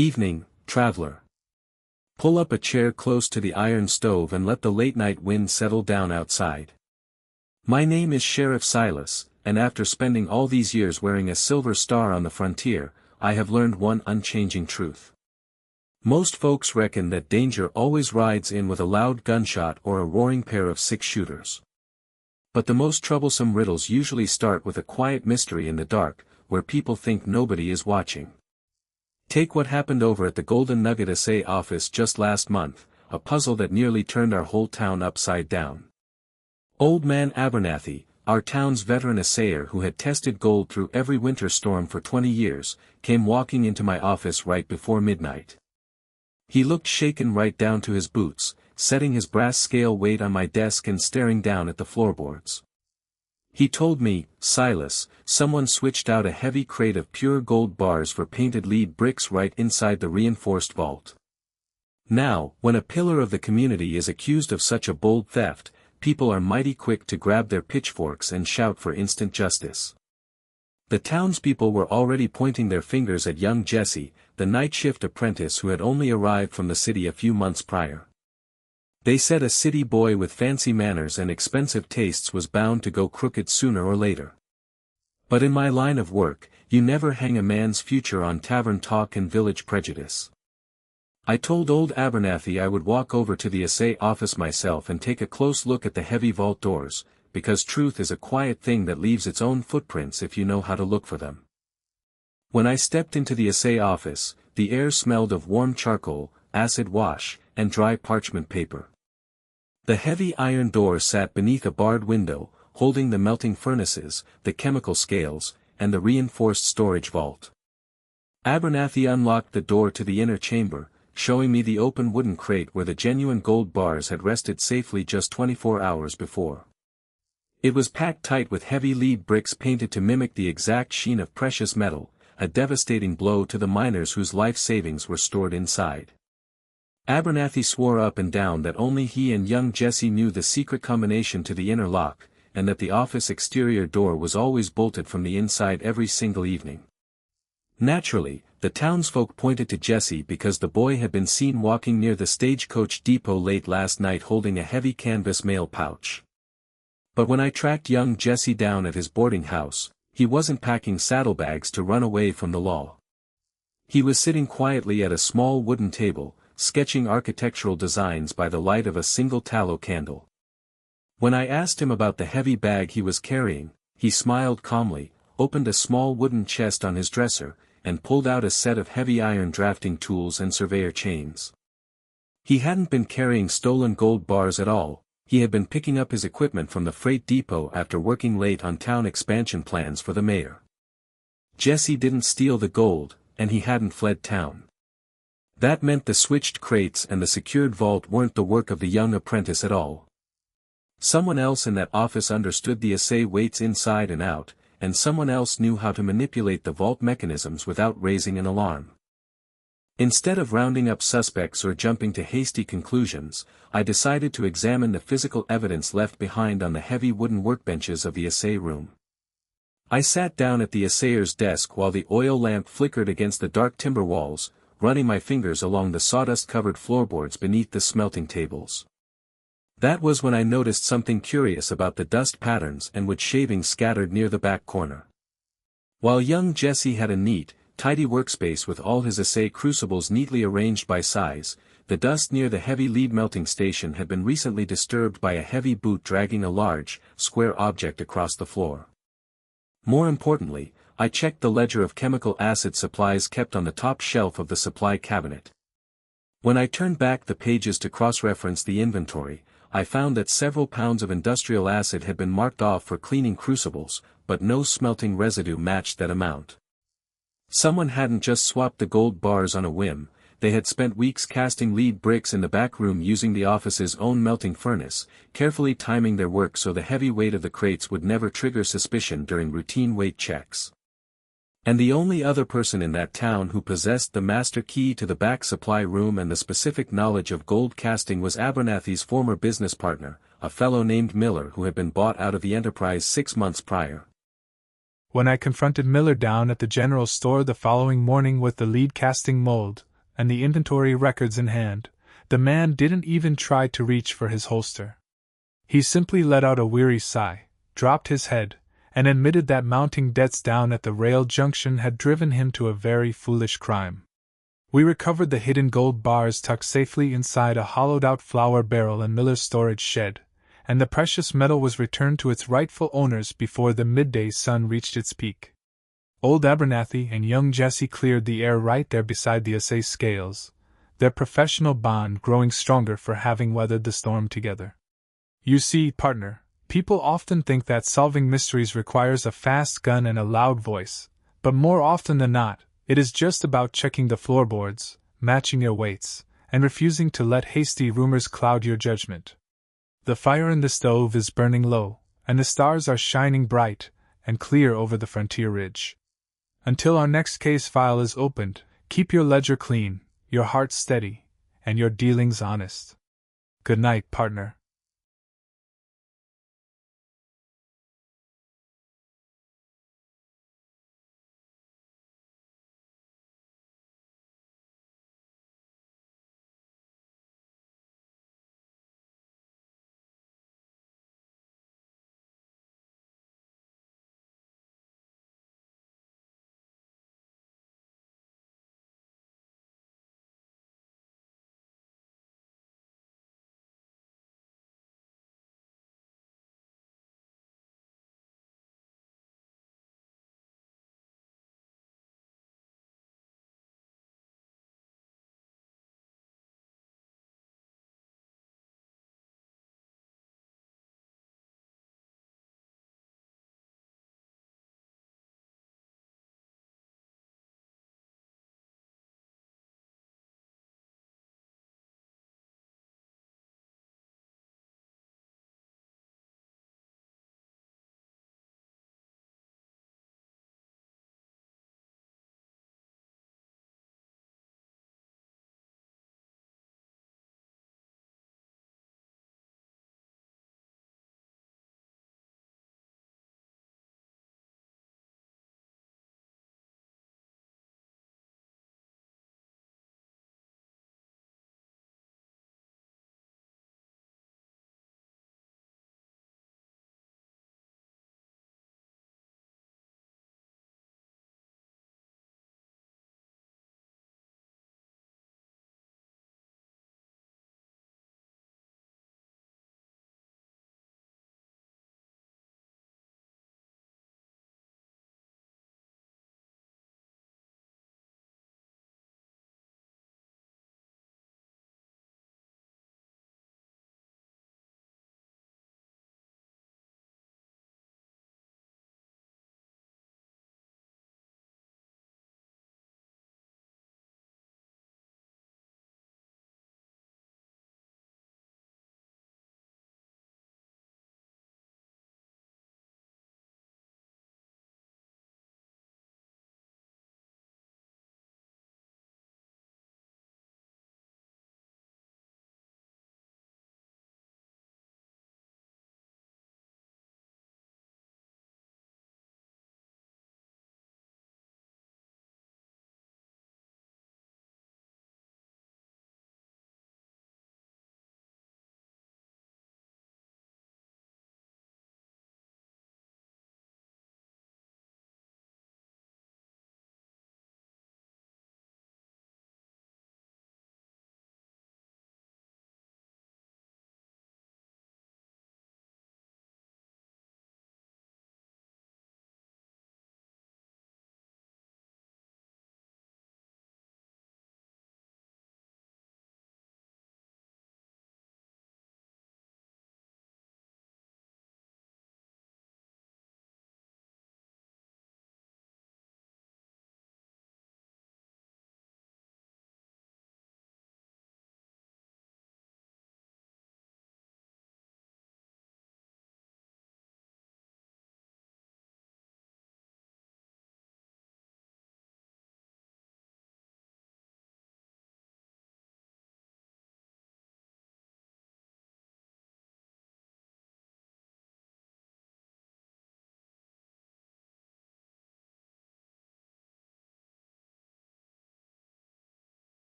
Evening, traveler. Pull up a chair close to the iron stove and let the late-night wind settle down outside. My name is Sheriff Silas, and after spending all these years wearing a silver star on the frontier, I have learned one unchanging truth. Most folks reckon that danger always rides in with a loud gunshot or a roaring pair of six-shooters. But the most troublesome riddles usually start with a quiet mystery in the dark, where people think nobody is watching. Take what happened over at the Golden Nugget assay office just last month, a puzzle that nearly turned our whole town upside down. Old Man Abernathy, our town's veteran assayer who had tested gold through every winter storm for 20 years, came walking into my office right before midnight. He looked shaken right down to his boots, setting his brass scale weight on my desk and staring down at the floorboards. He told me, "Silas, someone switched out a heavy crate of pure gold bars for painted lead bricks right inside the reinforced vault." Now, when a pillar of the community is accused of such a bold theft, people are mighty quick to grab their pitchforks and shout for instant justice. The townspeople were already pointing their fingers at young Jesse, the night shift apprentice who had only arrived from the city a few months prior. They said a city boy with fancy manners and expensive tastes was bound to go crooked sooner or later. But in my line of work, you never hang a man's future on tavern talk and village prejudice. I told old Abernathy I would walk over to the assay office myself and take a close look at the heavy vault doors, because truth is a quiet thing that leaves its own footprints if you know how to look for them. When I stepped into the assay office, the air smelled of warm charcoal, acid wash, and dry parchment paper. The heavy iron door sat beneath a barred window, holding the melting furnaces, the chemical scales, and the reinforced storage vault. Abernathy unlocked the door to the inner chamber, showing me the open wooden crate where the genuine gold bars had rested safely just 24 hours before. It was packed tight with heavy lead bricks painted to mimic the exact sheen of precious metal, a devastating blow to the miners whose life savings were stored inside. Abernathy swore up and down that only he and young Jesse knew the secret combination to the inner lock, and that the office exterior door was always bolted from the inside every single evening. Naturally, the townsfolk pointed to Jesse because the boy had been seen walking near the stagecoach depot late last night holding a heavy canvas mail pouch. But when I tracked young Jesse down at his boarding house, he wasn't packing saddlebags to run away from the law. He was sitting quietly at a small wooden table, sketching architectural designs by the light of a single tallow candle. When I asked him about the heavy bag he was carrying, he smiled calmly, opened a small wooden chest on his dresser, and pulled out a set of heavy iron drafting tools and surveyor chains. He hadn't been carrying stolen gold bars at all, he had been picking up his equipment from the freight depot after working late on town expansion plans for the mayor. Jesse didn't steal the gold, and he hadn't fled town. That meant the switched crates and the secured vault weren't the work of the young apprentice at all. Someone else in that office understood the assay weights inside and out, and someone else knew how to manipulate the vault mechanisms without raising an alarm. Instead of rounding up suspects or jumping to hasty conclusions, I decided to examine the physical evidence left behind on the heavy wooden workbenches of the assay room. I sat down at the assayer's desk while the oil lamp flickered against the dark timber walls, running my fingers along the sawdust-covered floorboards beneath the smelting tables. That was when I noticed something curious about the dust patterns and wood shavings scattered near the back corner. While young Jesse had a neat, tidy workspace with all his assay crucibles neatly arranged by size, the dust near the heavy lead melting station had been recently disturbed by a heavy boot dragging a large, square object across the floor. More importantly, I checked the ledger of chemical acid supplies kept on the top shelf of the supply cabinet. When I turned back the pages to cross-reference the inventory, I found that several pounds of industrial acid had been marked off for cleaning crucibles, but no smelting residue matched that amount. Someone hadn't just swapped the gold bars on a whim, they had spent weeks casting lead bricks in the back room using the office's own melting furnace, carefully timing their work so the heavy weight of the crates would never trigger suspicion during routine weight checks. And the only other person in that town who possessed the master key to the back supply room and the specific knowledge of gold casting was Abernathy's former business partner, a fellow named Miller who had been bought out of the enterprise 6 months prior. When I confronted Miller down at the general store the following morning with the lead casting mold, and the inventory records in hand, the man didn't even try to reach for his holster. He simply let out a weary sigh, dropped his head, and admitted that mounting debts down at the rail junction had driven him to a very foolish crime. We recovered the hidden gold bars tucked safely inside a hollowed-out flour barrel in Miller's storage shed, and the precious metal was returned to its rightful owners before the midday sun reached its peak. Old Abernathy and young Jesse cleared the air right there beside the assay scales, their professional bond growing stronger for having weathered the storm together. You see, partner, people often think that solving mysteries requires a fast gun and a loud voice, but more often than not, it is just about checking the floorboards, matching your weights, and refusing to let hasty rumors cloud your judgment. The fire in the stove is burning low, and the stars are shining bright and clear over the frontier ridge. Until our next case file is opened, keep your ledger clean, your heart steady, and your dealings honest. Good night, partner.